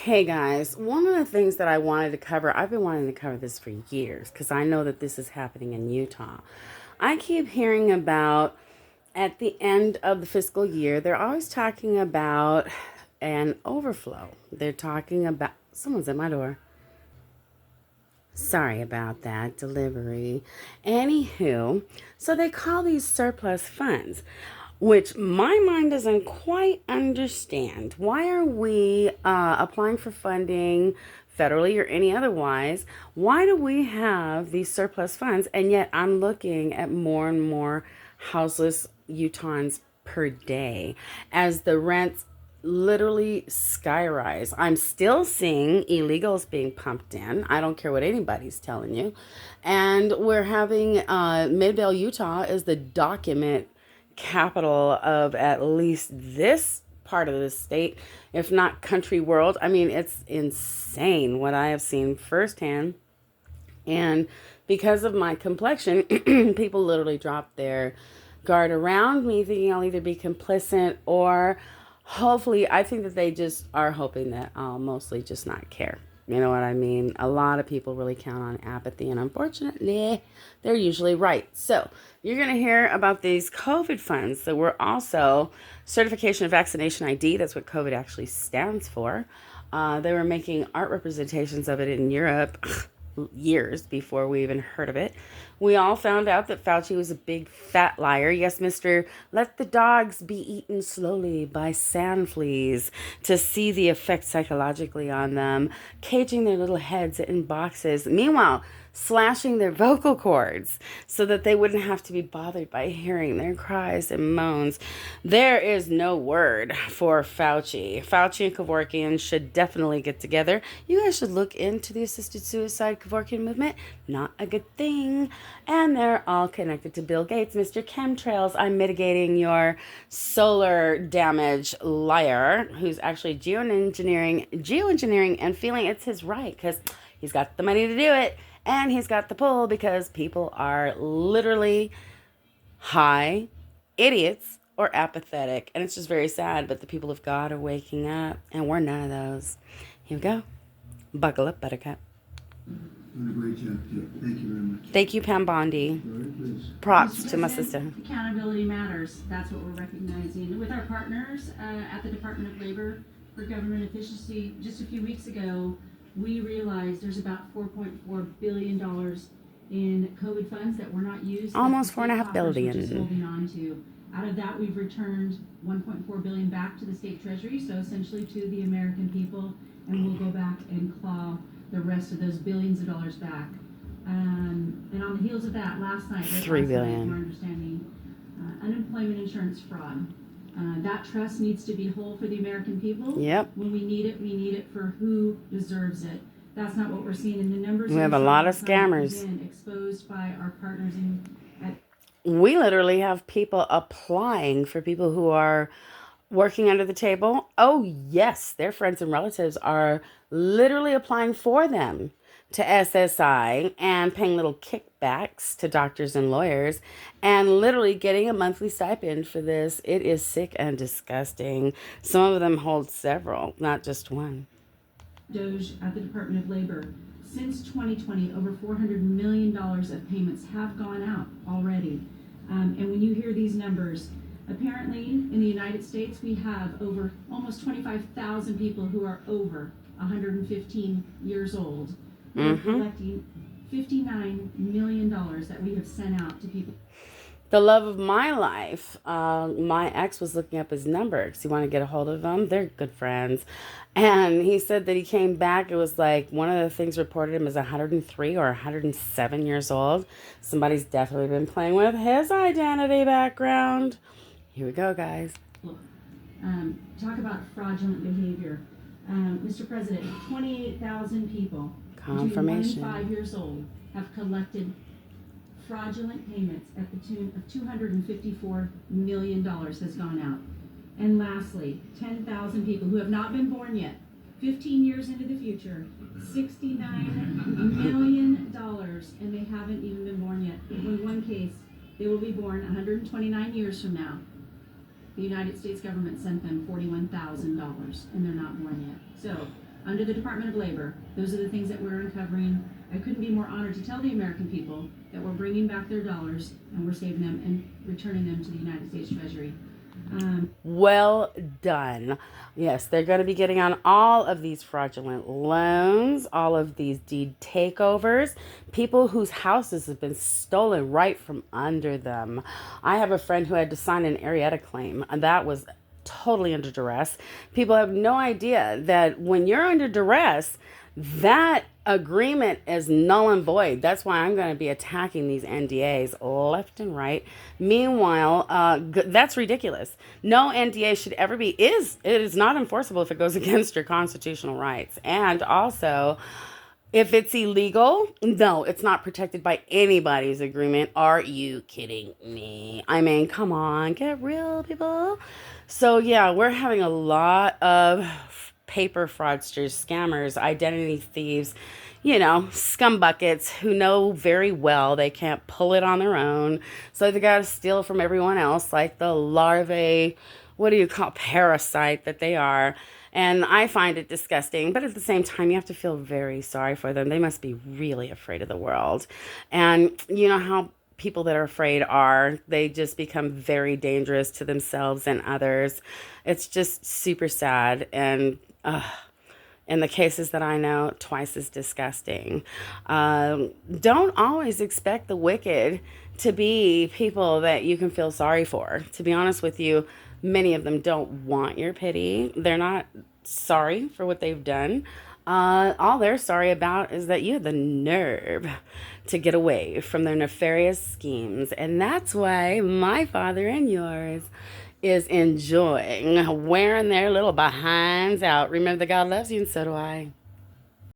Hey guys, one of the things that I wanted to cover, I've been wanting to cover this for years because I know that this is happening in Utah. I keep hearing about at the end of the fiscal year, they're always talking about an overflow. They're talking about someone's at my door. Sorry about that delivery. Anywho, so they call these surplus funds, which my mind doesn't quite understand. Why are we applying for funding federally or any otherwise? Why do we have these surplus funds? And yet I'm looking at more and more houseless Utahns per day as the rents literally skyrise. I'm still seeing illegals being pumped in. I don't care what anybody's telling you. And we're having Midvale, Utah is the document capital of at least this part of the state, if not country world. I mean, it's insane what I have seen firsthand. And because of my complexion, people literally drop their guard around me, thinking I'll either be complicit or hopefully, I think that they just are hoping that I'll mostly just not care. You know what I mean? A lot of people really count on apathy, and unfortunately, they're usually right. So, you're going to hear about these COVID funds that were also certification of vaccination ID. That's what COVID actually stands for. They were making art representations of it in Europe years before we even heard of it. We all found out that Fauci was a big fat liar. Yes, Mr. Let the dogs be eaten slowly by sand fleas to see the effect psychologically on them, caging their little heads in boxes. Meanwhile, slashing their vocal cords so that they wouldn't have to be bothered by hearing their cries and moans. There is no word for Fauci. Fauci and Kevorkian should definitely get together. You guys should look into the assisted suicide Kevorkian movement. Not a good thing. And they're all connected to Bill Gates. Mr. Chemtrails, I'm mitigating your solar damage liar, who's actually geoengineering and feeling it's his right because he's got the money to do it. And he's got the pull because people are literally high, idiots, or apathetic. And it's just very sad, but the people of God are waking up, and we're none of those. Here we go. Buckle up, Buttercup. Done a great job, too. Thank you very much. Thank you, Pam Bondi. Props to my sister. Accountability matters. That's what we're recognizing. With our partners at the Department of Labor for Government Efficiency, just a few weeks ago, we realized there's about $4.4 billion in COVID funds that were not used. Almost $4.5 billion. Just holding on to. Out of that, we've returned $1.4 billion back to the state treasury, so essentially to the American people, and we'll go back and claw the rest of those billions of dollars back. And on the heels of that, last night, $3 billion. Our understanding, unemployment insurance fraud. That trust needs to be whole for the American people. Yep. When we need it for who deserves it. That's not what we're seeing in the numbers. We have a lot of scammers. Again, exposed by our partners we literally have people applying for people who are working under the table. Oh, yes, their friends and relatives are literally applying for them to SSI and paying little kickbacks to doctors and lawyers and literally getting a monthly stipend for this. It is sick and disgusting. Some of them hold several, not just one. Doge at the Department of Labor. Since 2020, over $400 million of payments have gone out already. And when you hear these numbers, apparently in the United States, we have over almost 25,000 people who are over 115 years old. We're collecting $59 million that we have sent out to people. The love of my life, my ex was looking up his number because he wanted to get a hold of him. They're good friends. And he said that he came back. It was like one of the things reported him as 103 or 107 years old. Somebody's definitely been playing with his identity background. Here we go, guys. Talk about fraudulent behavior. Mr. President, 28,000 people Confirmation. between 1 and 5 years old have collected fraudulent payments at the tune of $254 million has gone out. And lastly, 10,000 people who have not been born yet, 15 years into the future, $69 million, and they haven't even been born yet. In one case, they will be born 129 years from now. The United States government sent them $41,000, and they're not born yet. So under the Department of Labor. Those are the things that we're uncovering. I couldn't be more honored to tell the American people that we're bringing back their dollars and we're saving them and returning them to the United States Treasury. Well done. Yes, they're going to be getting on all of these fraudulent loans, all of these deed takeovers, people whose houses have been stolen right from under them. I have a friend who had to sign an Arietta claim, and that was totally under duress. People have no idea that when you're under duress, that agreement is null and void. That's why I'm going to be attacking these NDAs left and right. Meanwhile, that's ridiculous. No NDA should ever be, it is not enforceable if it goes against your constitutional rights. And also, if it's illegal, no, it's not protected by anybody's agreement. Are you kidding me? I mean, come on, get real, people. So yeah, we're having a lot of paper fraudsters, scammers, identity thieves, scumbuckets who know very well they can't pull it on their own. So they got to steal from everyone else, like the larvae, parasite that they are. And I find it disgusting, but at the same time, you have to feel very sorry for them. They must be really afraid of the world. And you know how people that are afraid they just become very dangerous to themselves and others. It's just super sad. And in the cases that I know, twice as disgusting. Don't always expect the wicked to be people that you can feel sorry for. To be honest with you, many of them don't want your pity. They're not sorry for what they've done. All they're sorry about is that you had the nerve to get away from their nefarious schemes. And that's why my father and yours is enjoying wearing their little behinds out. Remember that God loves you, and so do I.